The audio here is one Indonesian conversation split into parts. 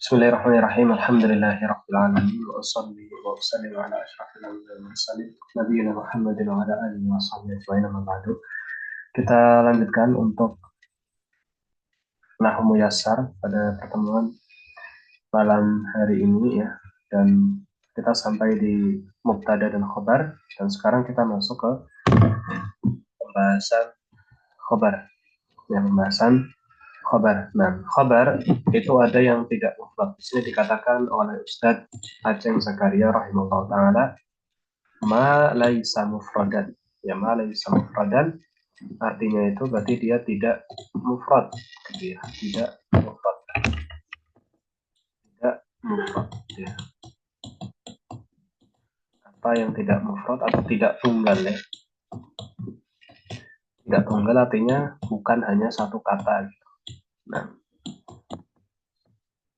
Bismillahirrahmanirrahim. Alhamdulillahirabbil alamin wa usholli wa usallimu ala asyrafil anbiya'i wal mursalin nabiyina Muhammadin wa ala alihi wa sahbihi ajmain amma ba'du. Kita lanjutkan untuk Nahwu Muyassar pada pertemuan malam hari ini ya. Dan kita sampai di mubtada dan khobar dan sekarang kita masuk ke pembahasan khobar. Ya, pembahasan khobar. Nah, khobar itu ada yang tidak mufrad. Di sini dikatakan oleh Ustadz Aceng Zakaria rahimahullah taala ma laisa mufradan. Ya, ma laisa mufradan artinya itu berarti dia tidak mufrad gitu ya. Tidak mufrad. Tidak mufrad ya. Apa yang tidak mufrad atau tidak tunggal ya. Tidak tunggal artinya bukan hanya satu kata gitu. Nah,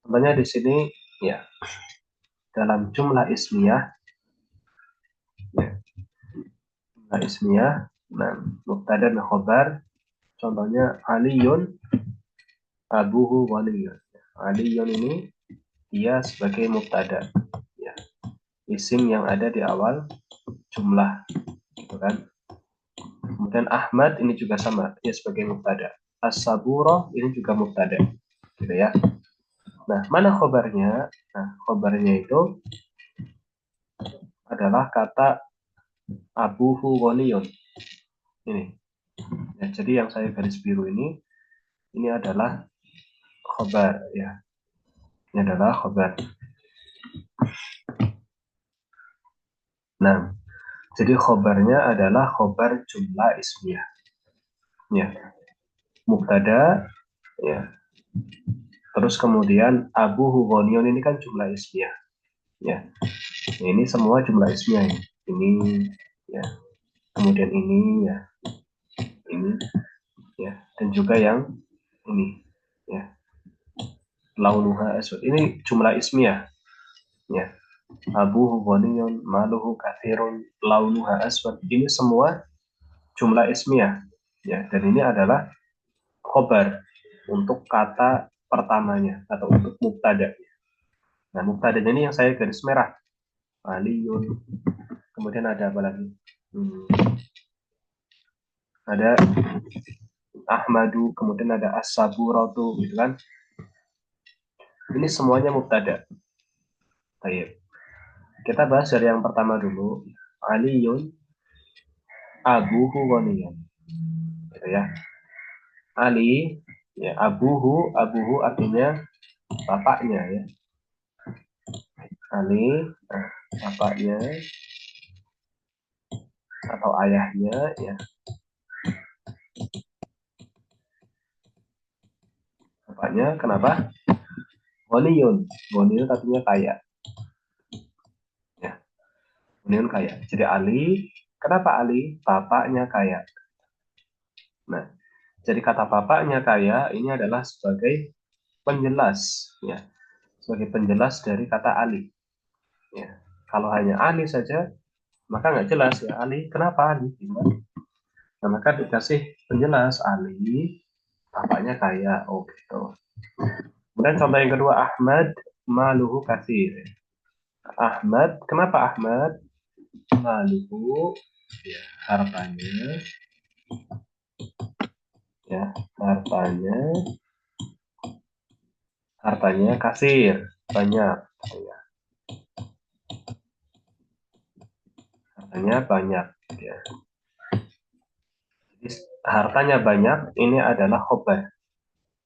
contohnya di sini ya dalam jumlah ismiyah ya, jumlah ismiyah nah mubtada dan khobar contohnya Aliyun abuhu waliyun. Aliyun ini dia sebagai mubtada ya, isim yang ada di awal jumlah gitu kan. Kemudian Ahmad ini juga sama, dia sebagai mubtada. As-saburo ini juga mubtada gitu ya. Nah, mana khobarnya? Nah, khobarnya itu adalah kata abuhu waliyun ini ya, jadi yang saya garis biru ini adalah khobar ya, ini adalah khobar. Nah, jadi khobarnya adalah khobar jumlah ismiyah ya, mubtada ya, terus kemudian abuhu waliyun ini kan jumlah ismiyah ya. Nah, ini semua jumlah ismiyah ini ya, kemudian ini ya, ini ya, dan juga yang ini ya, launuha aswad ini jumlah ismiyah ya. Abuhu ghaniyun maluhu kathirun launuha aswad ini semua jumlah ismiyah ya, dan ini adalah khobar untuk kata pertamanya atau untuk mubtada. Nah, mubtadanya ini yang saya garis merah, Aliyun. Kemudian ada apa lagi? Ada Ahmadu, kemudian ada As-Saburatu gitu kan. Ini semuanya mubtada. Baik. Kita bahas dari yang pertama dulu. Aliyun abuhu ghaniyun. Gitu ya. Ali ya, abuhu artinya bapaknya ya. Ali bapaknya atau ayahnya ya. Bapaknya kenapa? Ghaniyun. Ghaniyun artinya kaya. Ya, ghaniyun kaya. Jadi Ali, kenapa Ali? Bapaknya kaya. Nah, jadi kata bapaknya kaya ini adalah sebagai penjelas ya, sebagai penjelas dari kata Ali ya. Kalau hanya Ali saja maka nggak jelas ya, Ali kenapa Ali gitu. Nah, maka dikasih penjelas Ali bapaknya kaya, oh gitu. Kemudian contoh yang kedua Ahmad maluhu katsir. Ahmad, kenapa Ahmad? Maluhu ya, hartanya ya, hartanya hartanya kasir banyak ya. Hartanya banyak ya. Jadi, hartanya banyak ini adalah khobar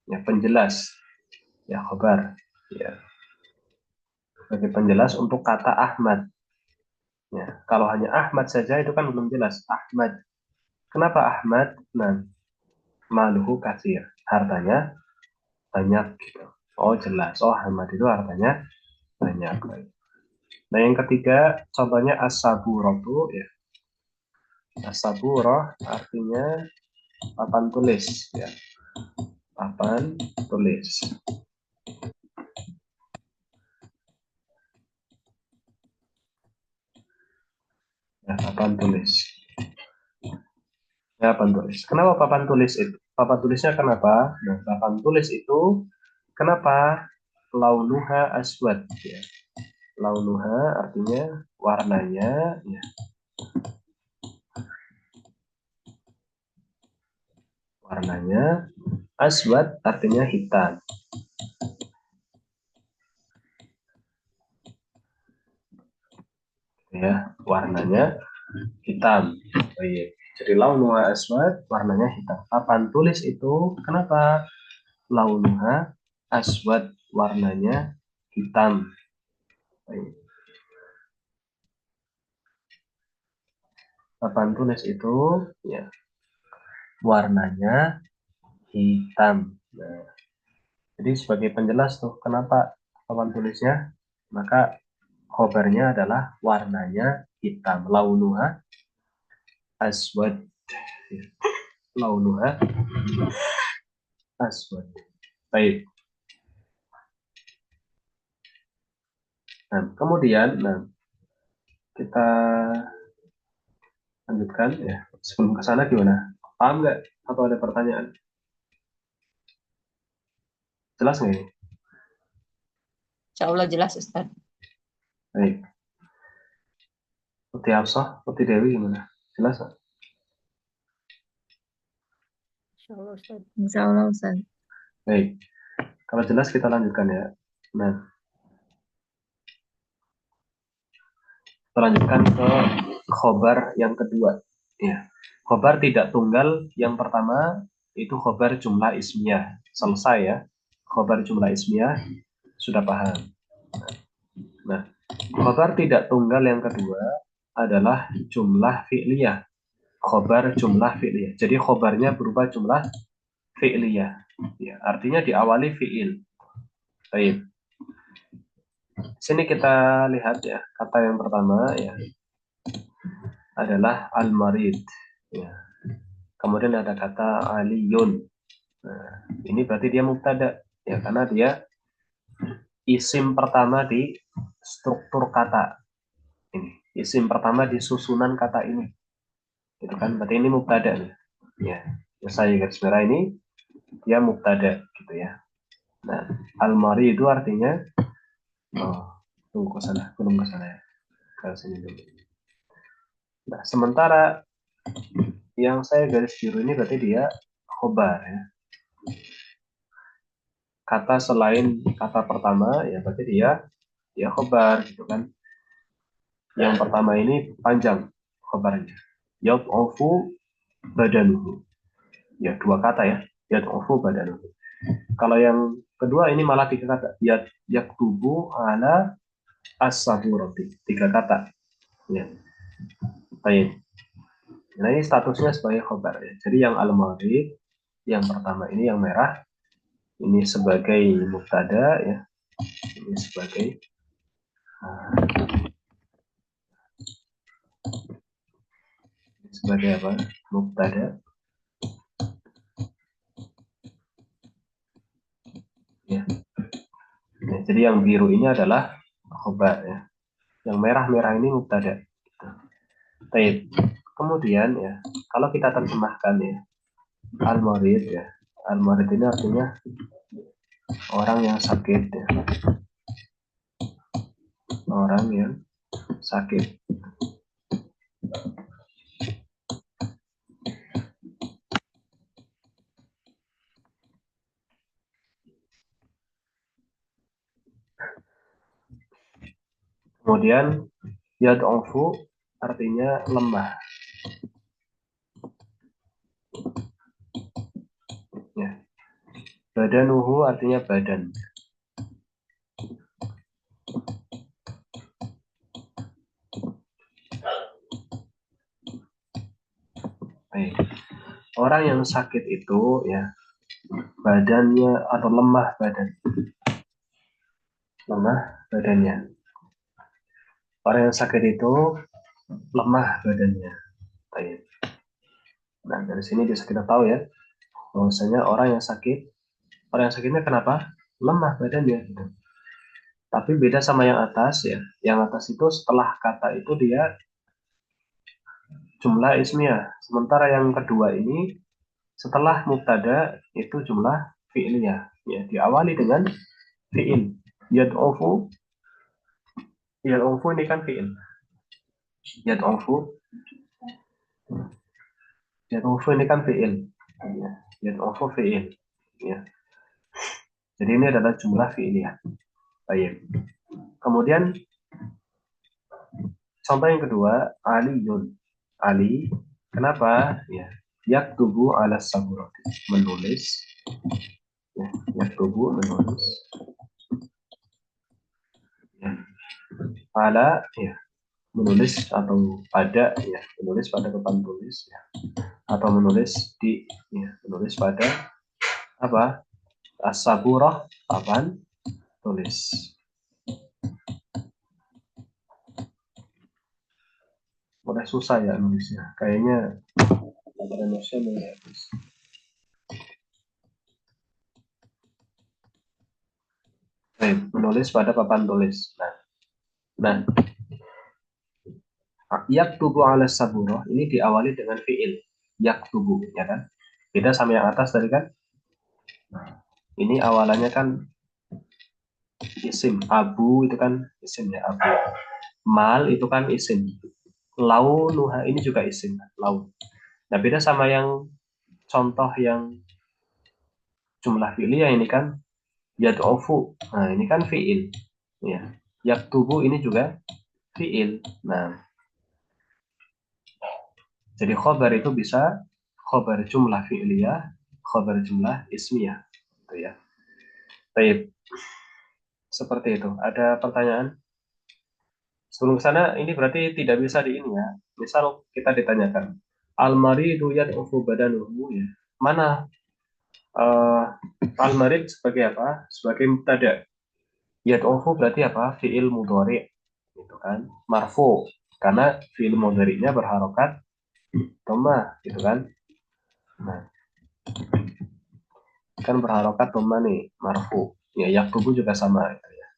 ya, penjelas ya, khobar ya, sebagai penjelas untuk kata Ahmad ya. Kalau hanya Ahmad saja itu kan belum jelas. Ahmad, kenapa Ahmad? Nah, maluhu kasir, hartanya banyak gitu. Oh jelas, oh Ahmad itu hartanya banyak. Nah, yang ketiga contohnya as-saburatu ya. As-saburah artinya papan tulis ya, papan tulis ya, papan tulis ya, papan tulis. Kenapa papan tulis itu? Papan tulisnya kenapa? Nah, papan tulis itu kenapa? launuha aswad ya. Launuha artinya warnanya ya. Warnanya aswad artinya hitam. Ya, warnanya hitam. Baik. Jadi launuha aswad warnanya hitam. Papan tulis itu kenapa launuha aswad warnanya hitam? Baik. Papan tulis itu ya warnanya hitam. Nah, jadi sebagai penjelas tuh kenapa papan tulisnya, maka khobarnya adalah warnanya hitam. Launuha aswad. Launuha aswad. Baik. Nah, kemudian kita lanjutkan ya. Sebelum ke sana gimana? Paham nggak? Atau ada pertanyaan? Jelas nggak ini? Insya Allah jelas Ustaz. Baik. Putih Hafsah, Putih Dewi gimana? Jelas nggak? Insya Allah Ustaz. Insya Allah Ustaz. Baik. Kalau jelas kita lanjutkan ya. Nah, kita lanjutkan ke khobar yang kedua. Ya. Khobar tidak tunggal yang pertama itu khobar jumlah ismiyah. Selesai ya. Khobar jumlah ismiyah sudah paham. Nah, khobar tidak tunggal yang kedua adalah jumlah fi'liyah. Khobar jumlah fi'liyah. Jadi khobarnya berupa jumlah fi'liyah. Ya, artinya diawali fi'il. Baik. Sini kita lihat ya, kata yang pertama ya adalah al-marid. Ya. Kemudian ada kata aliyun. Nah, ini berarti dia mubtada ya karena dia isim pertama di struktur kata. Ini isim pertama di susunan kata ini. Itu kan berarti ini mubtada nih. Ya, saya garis merah ini dia mubtada gitu ya. Nah, al-mari itu artinya tunggu ke sana, belum ke sana ya. Ke sini dulu. Nah, sementara yang saya garis biru ini berarti dia khobar ya. Kata selain kata pertama ya berarti dia khobar gitu kan. Yang pertama ini panjang khobarnya. Yad'ufu badanuhu. Ya dua kata ya. Yad'ufu badanuhu. Kalau yang kedua ini malah tiga kata. Yaktubu ala as-saburati. Tiga kata. Ya. Baik. Nah ini statusnya sebagai khobar ya. Jadi yang al-madhi yang pertama ini yang merah ini sebagai mubtada ya. Ini sebagai apa? Mubtada. Ya. Nah, jadi yang biru ini adalah khobar ya. Yang merah-merah ini mubtada. Baik. Kemudian ya, kalau kita terjemahkan ya, al-marid ya. Al-marid ini artinya orang yang sakit ya. Orang yang sakit. Kemudian yad'ufu artinya lemah. Ya. Badanuhu artinya badan. Baik. Orang yang sakit itu ya badannya atau lemah badan. Lemah badannya. Orang yang sakit itu lemah badannya. Baik. Nah, dari sini bisa kita tahu ya, bahwasanya orang yang sakitnya kenapa? Lemah badannya. Gitu. Tapi beda sama yang atas ya. Yang atas itu setelah kata itu dia jumlah ismiyah. Sementara yang kedua ini setelah mubtada itu jumlah fi'liyah. Ya, diawali dengan fi'il. Yad'ufu, yad'ufu ini kan fi'il. Yad'ufu, yad'ufu ini kan fi'il. Ya, yad'ufu fi'il. Ya. Jadi ini adalah jumlah fi'iliyah. Baik. Kemudian contoh yang kedua, Aliyun. Ali, kenapa? Ya, yaktubu ala saburati, menulis. Ya, yaktubu menulis. Ya, ala, ya, menulis atau pada, ya, menulis pada papan tulis, ya, atau menulis di, ya, menulis pada apa? As-saburah, papan tulis. Udah susah ya nulisnya. Kayaknya Indonesia menulis. Menulis pada papan tulis. Nah, yaktubu ala saburah ini diawali dengan fiil yaktubu, ya kan? Beda sama yang atas tadi kan? Nah, ini awalannya kan isim. Abu itu kan isim ya, abu. Mal itu kan isim. Launuha ini juga isim, laun. Nah, beda sama yang contoh yang jumlah fi'liyah ini kan yad'ufu. Nah, ini kan fi'il. Ya. Yaktubu ini juga fi'il. Nah, jadi khobar itu bisa khobar jumlah fi'liyah, khobar jumlah ismiyah. Gitu ya. Baik. Seperti itu. Ada pertanyaan? Sebelum ke sana, ini berarti tidak bisa di ini ya. Misal kita ditanyakan, al-maridu yad'ufu badanuhu ya. Mana al-marid sebagai apa? Sebagai mubtada. Yad'ufu berarti apa? Fi'il mudhari. Gitu kan? Marfu. Karena fi'il mudhari'nya berharokat dhamma, gitu kan? Nah, kan berharokat dhamma nih, marfu. Ya, yaktubu juga sama gitu ya.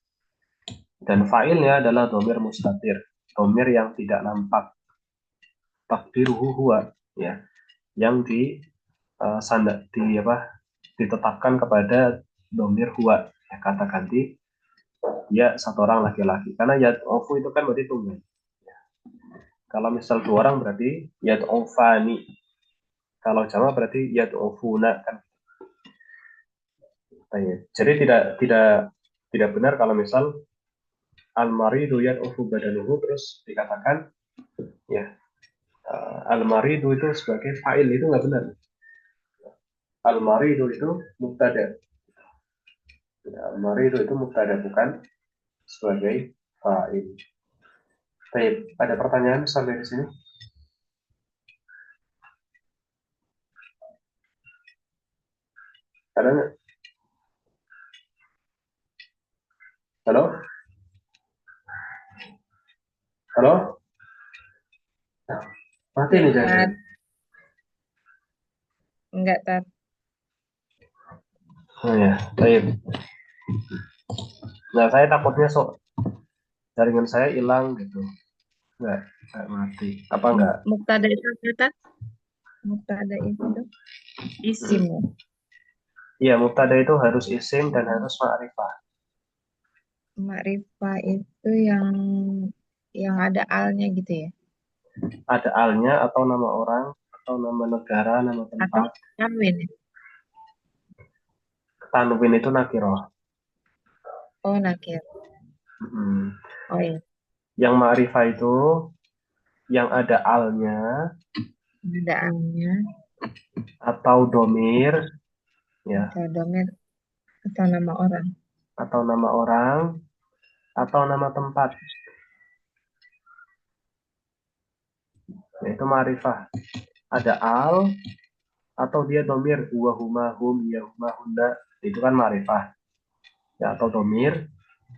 Dan fa'ilnya adalah dhamir mustatir, dhamir yang tidak nampak. Takdiruhu huwa, ya, yang ditetapkan kepada dhamir huwa, ya, kata ganti ya satu orang laki-laki. Karena yad'ufu itu kan berarti tunggal. Kalau misal dua orang berarti yad'ufani. Kalau jama berarti yad'ufuna kan. Jadi tidak benar kalau misal al-maridu yad'ufu badanuhu terus dikatakan ya al-maridu itu sebagai fa'il, itu nggak benar. Al-maridu itu mubtada. Ya, al-maridu itu mubtada bukan sebagai fa'il. Baik, ada pertanyaan sampai di sini? Ada nggak? Halo? Halo? Nah, mati nih jangan. Enggak, Tat. Oh ya, baik. Nah, saya takutnya jaringan saya hilang gitu. Enggak mati. Apa enggak? Mubtada itu apa, Tat? Mubtada itu isim ya. Iya, mubtada itu harus isim dan harus ma'rifah. Makrifah itu yang ada alnya gitu ya. Ada alnya atau nama orang atau nama negara, nama Atau tempat. tanwin ya. Tanwin itu nakiroh. Oh, nakir. Hmm. Oh iya, Yang ma'rifah itu yang ada alnya ada alnya atau domir, ya, atau domain atau nama orang. atau nama orang atau nama tempat. Yaitu ma'rifah. Ada al atau dia domir, huwa huma hum ya huma hunda, itu kan ma'rifah. Ya, atau domir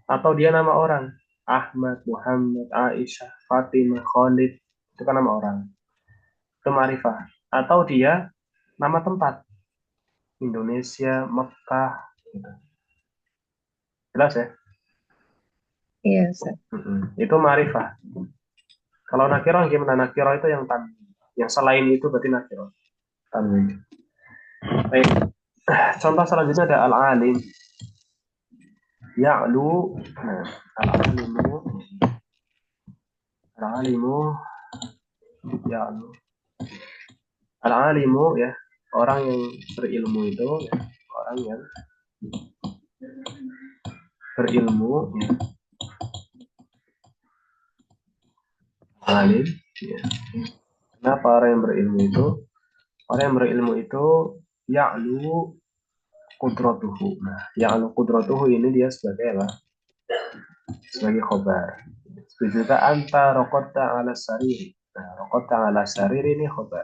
atau dia nama orang. Ahmad, Muhammad, Aisyah, Fatimah, Khalid, itu kan nama orang. Itu ma'rifah. Atau dia nama tempat. Indonesia, Mekah, gitu. Jelas ya? Iya, Ustaz. Itu ma'rifah. Kalau nakiro gimana? Nakiro itu yang yang selain itu berarti nakiro. Tanwin. Baik. Contoh selanjutnya ada al-alim. Ya'lu. Nah, al-alimu ya'lu. Al-alimu ya, orang yang berilmu itu ya, orang yang berilmu ya, alim ya. Kenapa orang yang berilmu itu? Orang yang berilmu itu ya'lu qudratuhu. Nah, ya'lu qudratuhu ini dia sebagai apa? Sebagai khobar. Juga anta rokota ala sariri. Nah, rokota ala sariri ini khobar.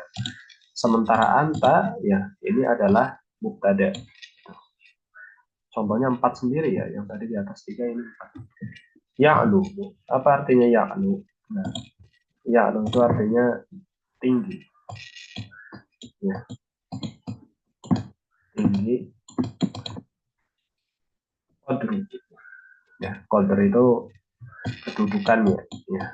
Sementara anta ya ini adalah mubtada. Contohnya 4 sendiri ya, yang tadi di atas 3 ini 4. Ya'lu. Apa artinya ya'lu? Nah, ya'lu itu artinya tinggi. Ya, tinggi. Qadru. Ya, qadru itu kedudukannya. Ya,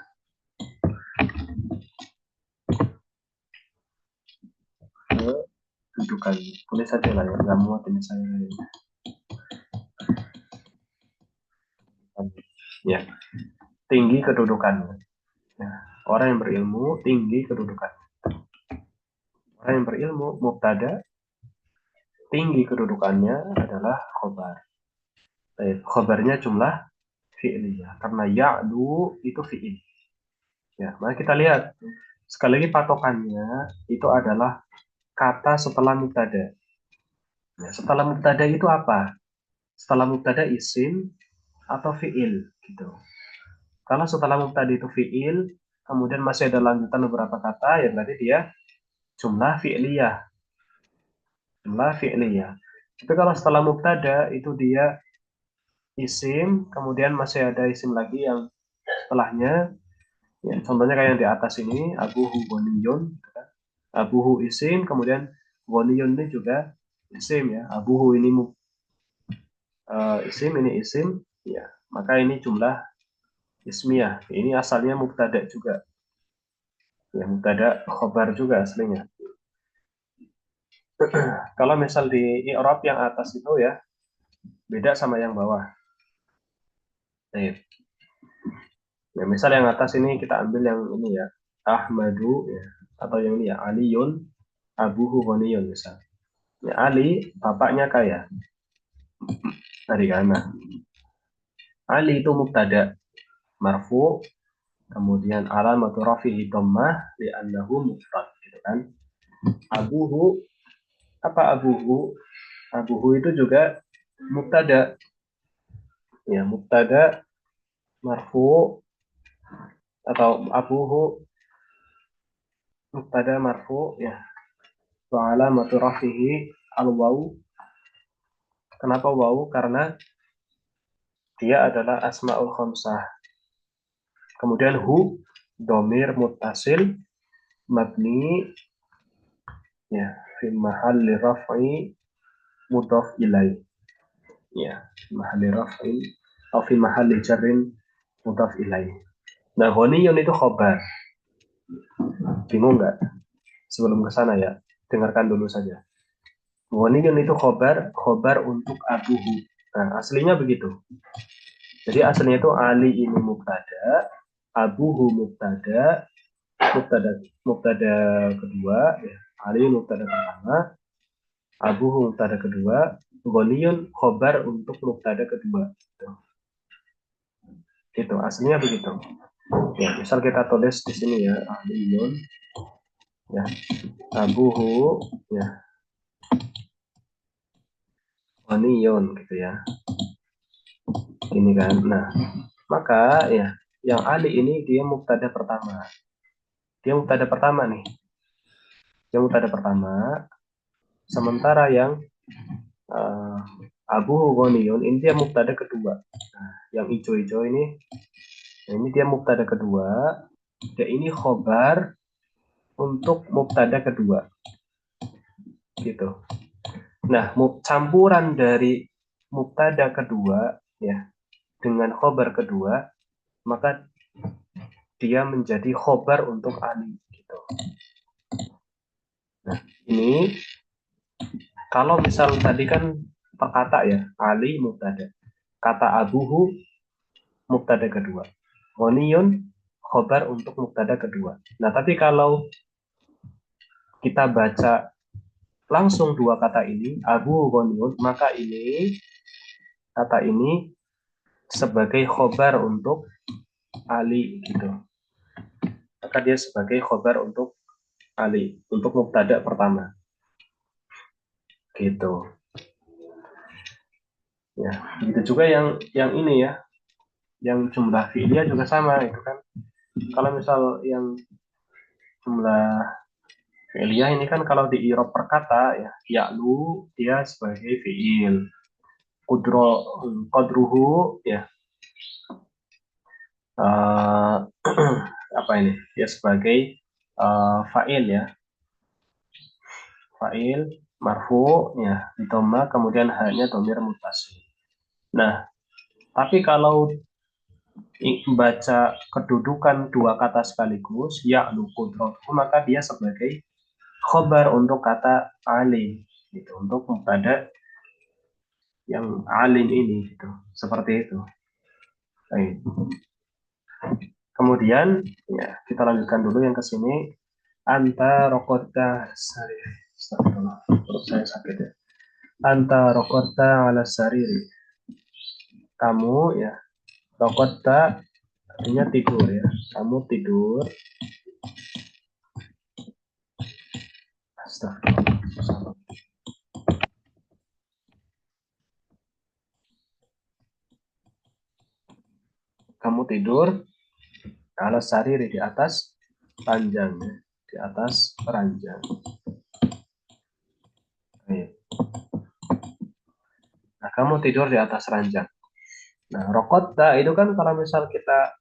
kedudukan. Tulis saja lah ya, nggak muat ini saya. Ya, tinggi kedudukannya. Ya, orang yang berilmu tinggi kedudukannya. Orang yang berilmu mubtada, tinggi kedudukannya adalah khobar. Khobarnya jumlah fi'liyah. Karena ya'lu itu fi'il. Ya, mari kita lihat. Sekali lagi patokannya itu adalah kata setelah mubtada. Ya, setelah mubtada itu apa? Setelah mubtada isim atau fi'il gitu. Kalau setelah mubtada itu fi'il, kemudian masih ada lanjutan beberapa kata, ya berarti dia jumlah fi'liyah. Jumlah fi'liyah. Tapi kalau setelah mubtada itu dia isim, kemudian masih ada isim lagi yang setelahnya. Ya, contohnya kayak yang di atas ini, abuhu boniyun. Abuhu isim, kemudian boniyun ini juga isim ya. Abuhu ini isim, ini isim. Ya, maka ini jumlah ismiyah. Ini asalnya mubtada juga. Ya, mubtada khobar juga aslinya. Kalau misal di i'rab yang atas itu ya beda sama yang bawah. Nah, ya, misal yang atas ini kita ambil yang ini ya, Ahmadu ya, atau yang ini ya, Aliyun, Abuhu Ghaniyun misal. Ya, Ali bapaknya kaya. Dari kana. Ali itu mubtada marfu, kemudian alamatu rafihi dhammah li'annahu mufrad gitu kan. Abuhu, apa abuhu? Abuhu itu juga mubtada. Ya, mubtada marfu atau abuhu mubtada marfu ya. Wa alamatu rafihi al-waw. Kenapa waw? Karena dia adalah asmaul khamsah. Kemudian hu domir muttasil mabni ya fi mahalli raf'i mudhaf ilai. Ya, mahalli raf'i atau fi mahalli jarrin mudhaf ilai. Nah, ghaniyun itu khobar. Bingung nggak? Sebelum ke sana ya, dengarkan dulu saja. Ghaniyun itu khobar untuk abuhu. Nah, aslinya begitu. Jadi aslinya itu Ali ini mubtada, abuhu mubtada, mubtada kedua, ya. Ali mubtada pertama, abuhu mubtada kedua, ghaniyun khobar untuk mubtada kedua. Itu aslinya begitu. Ya, misal kita tulis di sini ya, aliyun, ya, abuhu, ya, ghaniyun gitu ya. Ini kan. Nah, maka ya, yang Ali ini dia mubtada pertama. Dia mubtada pertama nih. Dia mubtada pertama. Sementara yang Abu Ghaniyun ini dia mubtada kedua. Nah, yang hijau-hijau ini, nah ini dia mubtada kedua. Dan ini khobar untuk mubtada kedua. Gitu. Nah, campuran dari mubtada kedua ya dengan khobar kedua, maka dia menjadi khobar untuk Ali. Gitu. Nah, ini kalau misal tadi kan per kata ya, Ali mubtada. kata abuhu mubtada kedua. Ghaniyun khobar untuk mubtada kedua. Nah, tapi kalau kita baca langsung dua kata ini, abu ghaniyun, maka ini kata ini sebagai khobar untuk Ali gitu. Maka dia sebagai khobar untuk Ali, untuk mubtada pertama. Gitu. Ya, gitu juga yang ini ya, yang jumlah fi'liyah juga sama itu kan. Kalau misal yang jumlah fi'liyah ini kan kalau di i'rab perkata ya, ya'lu dia sebagai fi'il. Qadruhu ya, uh, apa ini? Dia sebagai fa'il ya, fa'il marfu ya, dhamma kemudian hanya dhamir muttasil. Nah, tapi kalau membaca kedudukan dua kata sekaligus, ya'lu qudratuhu, maka dia sebagai khobar untuk kata alim gitu, untuk mubtada yang alim ini gitu. Seperti itu. Baik. Kemudian ya, kita lanjutkan dulu yang ke sini. Anta rokota sariri. Astagfirullah, perut saya sakit ya. Anta rokota ala sariri. Kamu ya, rokota artinya tidur ya. Kamu tidur. Astagfirullah. Kamu tidur ala sariri di atas ranjang ya. Di atas ranjang. Nah, kamu tidur di atas ranjang. Nah, rokota itu kan kalau misal kita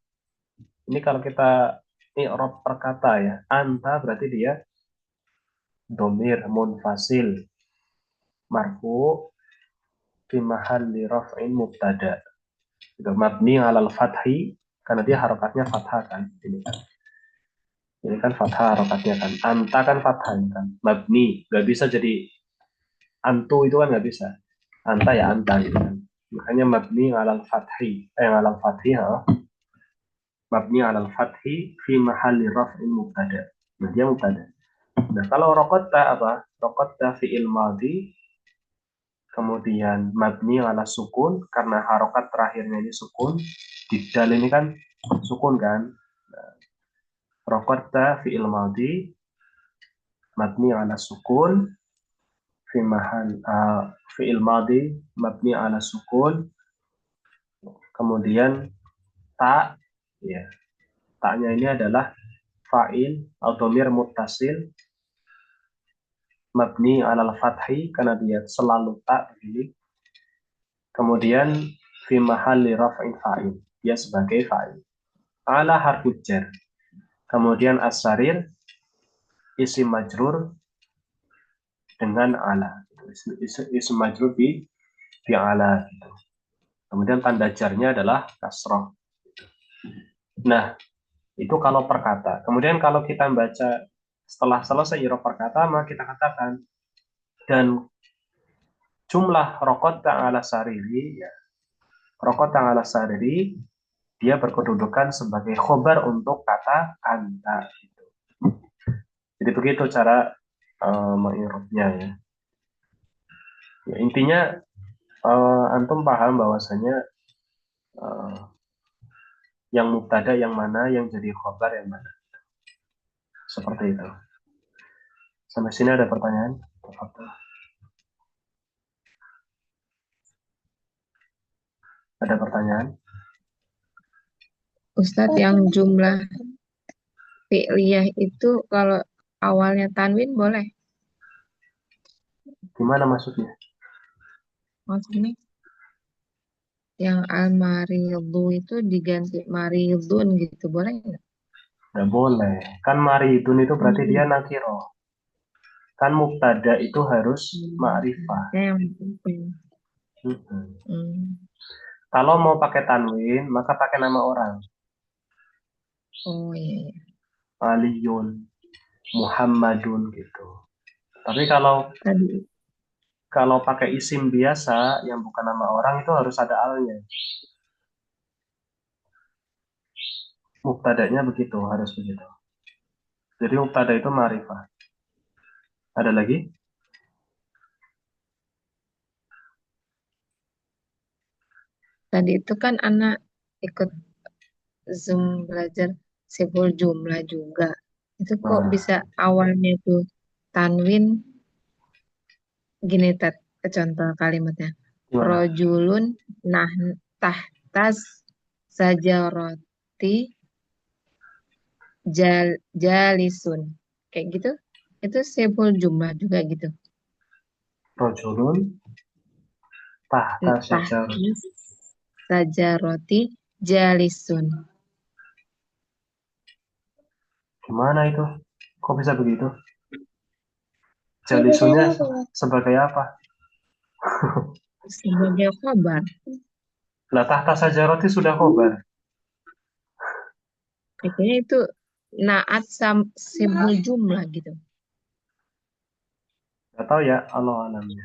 ini kalau kita i'rab perkata ya, anta berarti dia domir munfasil marfu fi mahalli raf'in mubtada. Itu mabni alal fathi karena dia harokatnya fathah kan. Ini kan fathah harokatnya kan. Anta kan fathah kan. Mabni nggak bisa jadi antu itu kan nggak bisa. Anta ya anta gitu kan. Makanya mabni alal fathi alal fathi ha. Mabni alal fathi fi mahalli raf'in mubtada. Nah, dia mubtada. Nah, kalau rokotta apa? Rokotta fi'il madhi kemudian mabni ala sukun karena harokat terakhirnya ini sukun. Didal ini kan sukun kan. Nah, rokotta fi'il madhi mabni ala sukun fi mahal fi'il madhi mabni ala sukun kemudian ta ya. Taknya ini adalah fa'il atau dhamir muttasil mabni alal fathi karena dia selalu tak begini. Kemudian fi mahalli raf'in fa'il. Dia sebagai fa'il. Ala harfu jar. Kemudian as-sarir isim majrur dengan ala. Isim majrur bi ala gitu. Kemudian tanda jarnya adalah kasroh. Nah, itu kalau perkata. Kemudian kalau kita baca setelah selesai i'rab perkata, maka kita katakan dan jumlah rokot ala sariri ya. Rokot ala sariri dia berkedudukan sebagai khobar untuk kata anta. Jadi begitu cara mengirobnya ya. Ya, intinya antum paham bahwasanya yang mubtada yang mana, yang jadi khobar yang mana. Seperti itu. Sampai sini ada pertanyaan? Ada pertanyaan? Ustadz, yang jumlah fi'liyah itu kalau awalnya tanwin boleh? Gimana maksudnya? Maksudnya yang al-maridhu itu diganti maridun gitu, boleh nggak? Nggak boleh. Kan maridun itu berarti dia nakiro. Kan mubtada itu harus ma'rifah. Yang penting. Kalau mau pakai tanwin, maka pakai nama orang. Oh iya, iya. Aliyun, Muhammadun gitu. Tapi kalau Tadi Kalau pakai isim biasa yang bukan nama orang itu harus ada alnya. Mubtada'nya begitu, harus begitu. Jadi mubtada itu ma'rifah. Ada lagi? Tadi itu kan anak ikut Zoom belajar sibul jumlah juga. Itu kok Nah, bisa awalnya itu tanwin gini tat contoh kalimatnya. gimana? Rojulun nah tahtas sajaroti jalisun. Kayak gitu. Itu sibul jumlah juga gitu. Rojulun tahta syajar. Tahtas sajaroti jalisun. Gimana itu? Kok bisa begitu? Jalisunya sebagai apa? Sebagai khabar. Lah tahta sajaroti sudah khobar. Akhirnya itu naat sibul jumlah gitu. Gak tahu ya, Allah alamnya.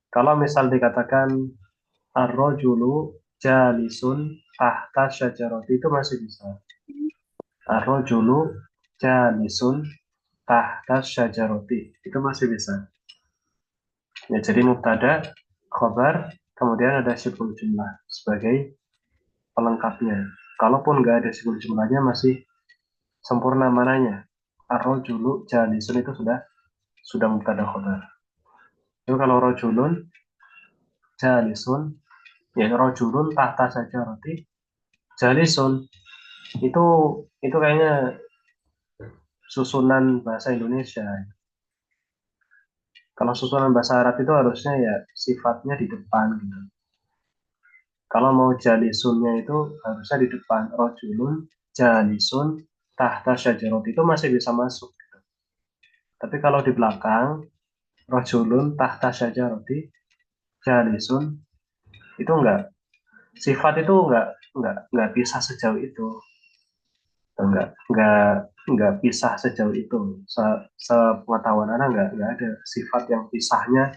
Kalau misal dikatakan ar-rojulu jalisun tahta syajaroti itu masih bisa. Ar-rojulu jalisun tahta syajaroti itu masih bisa. Ya, jadi mubtada, khobar, kemudian ada siful jumlah sebagai pelengkapnya. Kalaupun nggak ada siful jumlahnya masih sempurna mananya. Ar-rojulu jalisun itu sudah mubtada khobar. Itu kalau rojulun jalisun, ya rojulun tahta saja roti jalisun itu itu kayaknya susunan bahasa Indonesia. Kalau susunan bahasa Arab itu harusnya ya sifatnya di depan gitu. Kalau mau jalisunnya itu harusnya di depan rojulun jalisun tahta syajarot itu masih bisa masuk. Tapi kalau di belakang rojulun tahta syajaroti jalisun itu enggak, sifat itu enggak bisa sejauh itu. Enggak pisah sejauh itu. Sepengetahuan anak enggak ada sifat yang pisahnya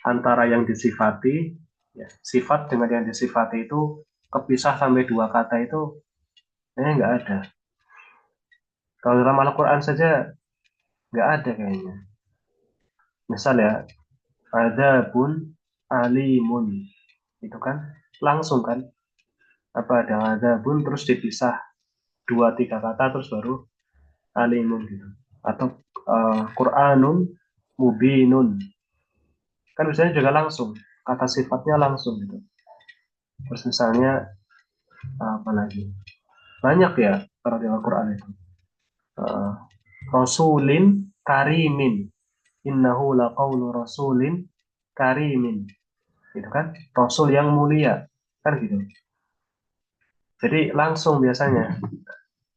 antara yang disifati, ya, sifat dengan yang disifati itu kepisah sampai dua kata itu enggak ada. Kalau dalam Al-Quran saja enggak ada kayaknya. Misal ya, adabun alimun itu kan langsung kan, apa ada adabun terus dipisah dua tiga kata terus baru alimun gitu, atau Quranun mubinun kan biasanya juga langsung, kata sifatnya langsung gitu. Terus misalnya apa lagi, banyak ya kalau di Al-Quran itu. Eh, Rasulin karimin, innahu laqawlu rasulin karimin, gitu kan, Rasul yang mulia kan gitu. Jadi langsung biasanya.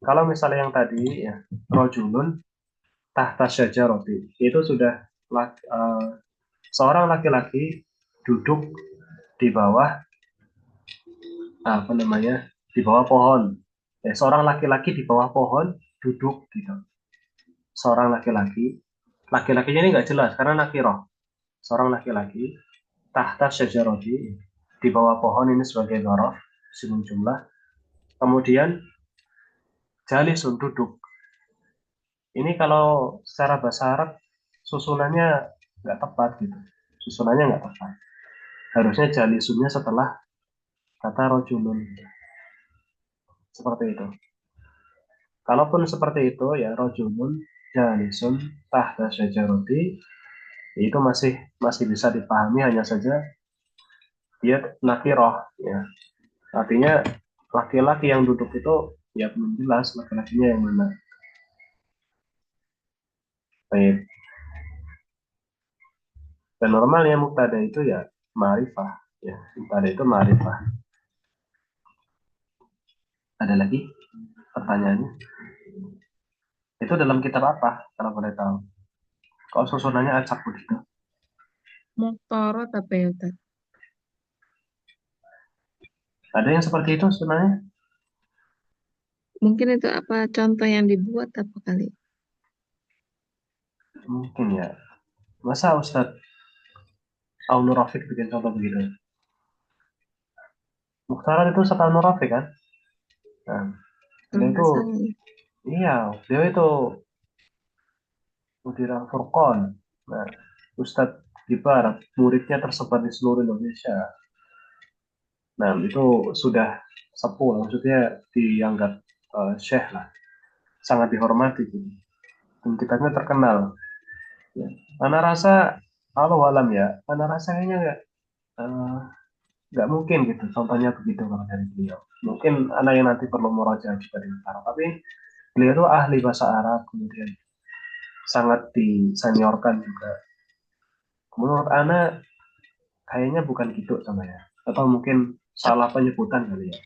Kalau misalnya yang tadi ya rojulun tahta syajaroti itu sudah seorang laki-laki duduk di bawah apa namanya, di bawah pohon. Seorang laki-laki di bawah pohon duduk gitu. Seorang laki-laki, laki-lakinya ini nggak jelas karena nakiroh. Seorang laki-laki tahta syajaroti di bawah pohon ini sebagai dhorof simun jumlah. Kemudian jalisun duduk. Ini kalau secara bahasa Arab susunannya nggak tepat gitu. Susunannya nggak tepat. Harusnya jalisunnya setelah kata rojulun. Seperti itu. Kalaupun seperti itu ya rojulun jalisun tahta syajaroti itu masih masih bisa dipahami, hanya saja dia nakiroh ya. Artinya laki-laki yang duduk itu ya belum jelas laki-lakinya yang mana. Baik. Dan normalnya mubtada itu ya ma'rifah ya. Mubtada itu ma'rifah. Ada lagi pertanyaannya? Itu dalam kitab apa kalau boleh tahu? Kok susunannya acak begitu? Moktorot apa ya Ustaz? Ada yang seperti itu sebenarnya? Mungkin itu apa contoh yang dibuat apa kali? Mungkin ya. Masa Ustadz Aunur Rafiq bikin contoh begitu? Mukhtarar itu Ustadz Aunur Rafiq kan? Nah, dia itu, Masa iya, dia itu Mudiran Furqon. Nah, Ustadz Gibar, muridnya tersebar di seluruh Indonesia. Nah, itu sudah sepuh, maksudnya dianggap syekh lah, sangat dihormati gitu. Dan kitabnya terkenal. Ya. Ana rasa, kalau alam ya, Ana rasa kayaknya eh, nggak mungkin gitu. Contohnya begitu kalau dari beliau. Mungkin anak yang nanti perlu murajaah juga di Arab. Tapi beliau itu ahli bahasa Arab, kemudian sangat diseniorkan juga. Menurut Ana kayaknya bukan gitu sama ya. Atau mungkin salah penyebutan kali ya.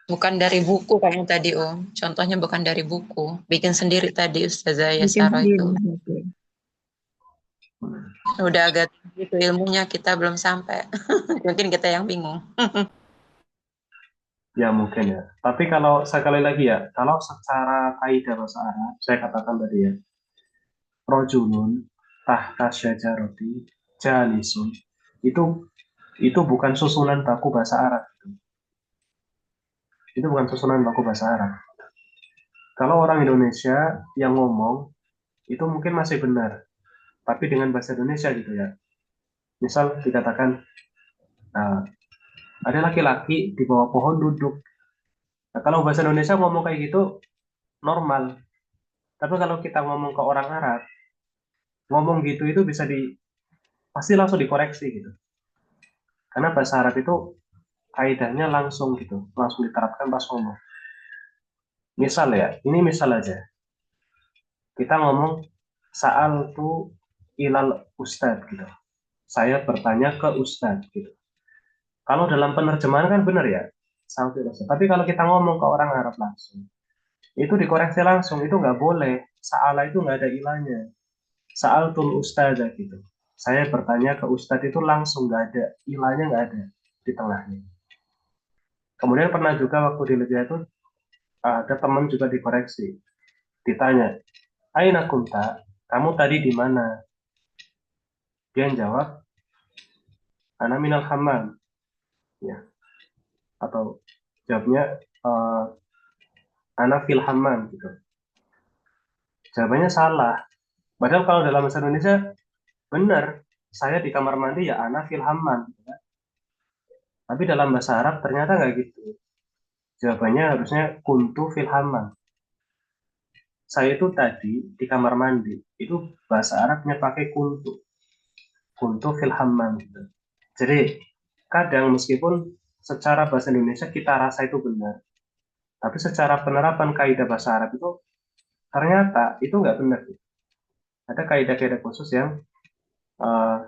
Bukan dari buku kayaknya tadi Om. Contohnya bukan dari buku. Bikin sendiri tadi Ustazah bikin Yasara itu. sendiri. Hmm. Udah agak gitu ilmunya kita belum sampai. Mungkin kita yang bingung. Ya mungkin ya. Tapi kalau sekali lagi ya, kalau secara kaidah bahasa Arab, saya katakan tadi ya, rojulun tahta syajaroti jalisun itu itu bukan susunan baku bahasa Arab. Itu bukan susunan baku bahasa Arab. Kalau orang Indonesia yang ngomong itu mungkin masih benar, tapi dengan bahasa Indonesia gitu ya. Misal dikatakan nah, ada laki-laki di bawah pohon duduk. Nah, kalau bahasa Indonesia ngomong kayak gitu normal. Tapi kalau kita ngomong ke orang Arab, ngomong gitu itu bisa pasti langsung dikoreksi gitu. Karena bahasa Arab itu kaidahnya langsung gitu, langsung diterapkan pas ngomong. Misal ya, ini misal aja. Kita ngomong saal tu ilal ustad gitu. Saya bertanya ke ustad gitu. Kalau dalam penerjemahan kan benar ya, saal tu ilal ustad. Tapi kalau kita ngomong ke orang Arab langsung, itu dikoreksi langsung, itu nggak boleh. Saala itu nggak ada ilahnya. Saal tul ustad gitu. Saya bertanya ke ustad itu langsung nggak ada ilahnya, nggak ada di tengahnya. Kemudian pernah juga waktu di Libya itu ada teman juga dikoreksi, ditanya, Aina kunta, kamu tadi di mana? Dia jawab, Ana minal hammam, ya, atau jawabnya eh, Ana fil hammam gitu. Jawabannya salah. Padahal kalau dalam bahasa Indonesia benar, saya di kamar mandi ya Ana fil hammam. Gitu kan. Tapi dalam bahasa Arab ternyata nggak gitu. Jawabannya harusnya kuntu fil hammam. Saya itu tadi di kamar mandi. Itu bahasa Arabnya pakai kuntu. Kuntu fil hammam gitu. Jadi kadang meskipun secara bahasa Indonesia kita rasa itu benar, tapi secara penerapan kaidah bahasa Arab itu ternyata itu nggak benar. Ada kaidah-kaidah khusus yang uh,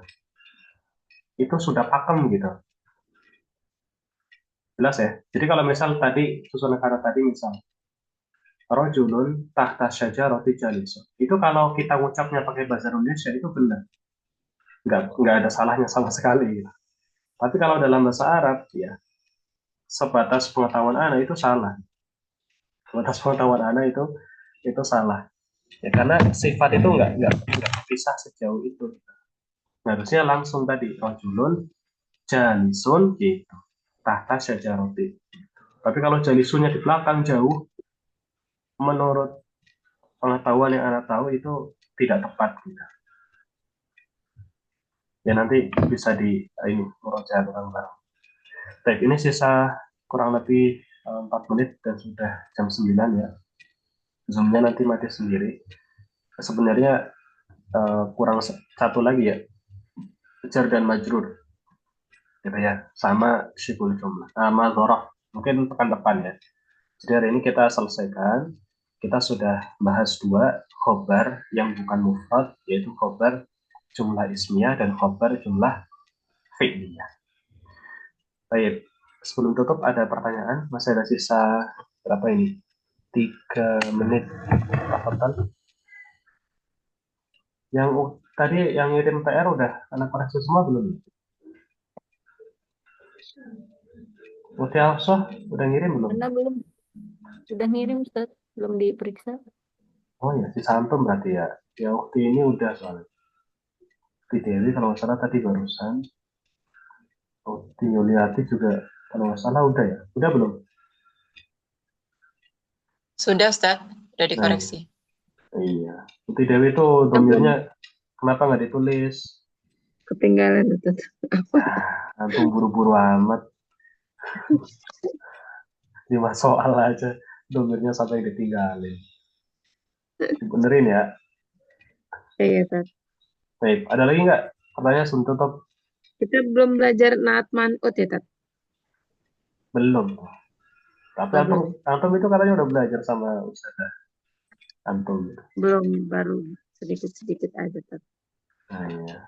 itu sudah pakem gitu. Jelas ya. Jadi kalau misal tadi susunan kata tadi misal rojulun tahta syajarati jalisun. Itu kalau kita ngucapnya pakai bahasa Indonesia itu benar. Nggak ada salahnya sama sekali. Gitu. Tapi kalau dalam bahasa Arab ya sebatas pengetahuan anak itu salah. Sebatas pengetahuan anak itu salah. Ya karena sifat itu nggak bisa sejauh itu. Harusnya langsung tadi rojulun jalisun gitu. Tahta syajarati. Tapi kalau jalisunnya di belakang jauh, menurut pengetahuan yang anak tahu itu tidak tepat gitu. Ya nanti bisa ini murojaah bareng-bareng. Baik, ini sisa kurang lebih 4 menit dan sudah jam 9 ya. Zoomnya nanti mati sendiri. Sebenarnya kurang satu lagi ya, jar dan majrur gitu ya, sama syibul jumlah, sama dhoroh. Mungkin pekan depan ya. Jadi hari ini kita selesaikan. Kita sudah bahas dua khobar yang bukan mufrad, yaitu khobar jumlah ismiyah dan khobar jumlah fi'liyah. Baik, sebelum tutup ada pertanyaan. Masih ada sisa berapa ini? 3 menit. Tafadhal. Yang tadi yang ngirim PR udah anak koreksi semua belum? Uti Alsoh udah ngirim belum? Mana belum? Sudah ngirim Ustaz, belum diperiksa. Oh ya, si Santum berarti ya. Ya Ukti ini udah soalnya. Di Dewi kalau nggak salah tadi barusan. Oh, di Yuliati juga kalau nggak salah udah ya. Udah belum? Sudah, Ustaz. Sudah Nah, dikoreksi. iya. Putri Dewi itu Belum domirnya kenapa nggak ditulis? ketinggalan Ustaz. Apa? Antum buru-buru amat. 5 soal aja. Domirnya sampai ditinggalin. Dibenerin ya. Iya, Ustaz. Baik, ada lagi nggak? Pertanyaan sebelum tutup? Kita belum belajar naat man'ut ya, Tat? Belum. Tapi Oh, antum, belum. antum itu katanya udah belajar sama Ustazah. Antum. Belum, baru sedikit-sedikit aja, Tat. Nah, iya.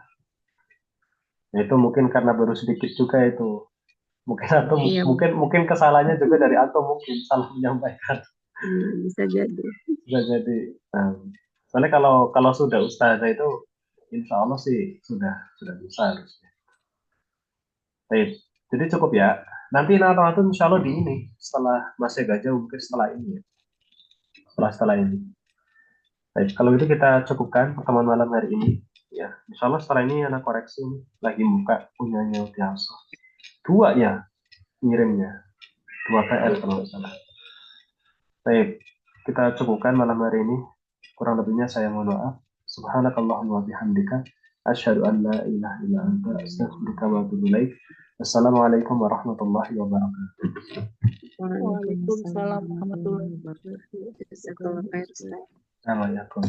Nah, itu mungkin karena baru sedikit juga itu. Mungkin antum, Iya, mungkin kesalahannya juga dari antum mungkin salah menyampaikan. bisa jadi. Bisa jadi. Nah, soalnya kalau sudah Ustazah itu, insya Allah sih sudah bisa harusnya. Baik, jadi cukup ya. Nanti nanti insya Allah di ini setelah masih gajah mungkin setelah ini ya. Setelah ini. Baik, kalau gitu kita cukupkan pertemuan malam hari ini. Ya, insya Allah setelah ini anak koreksi nih. Lagi buka punyanya Utiaso. Dua ya ngirimnya. 2 PR kalau nggak salah. Baik, kita cukupkan malam hari ini. Kurang lebihnya saya mohon maaf. Subhanakallahumma wa bihamdika. Asyhadu an la ilaha illa anta astaghfiruka wa atubu ilaik. Assalamualaikum warahmatullahi wabarakatuh. Waalaikumsalam warahmatullahi wabarakatuh. Jazakallah khair, Ustaz. Assalamualaikum.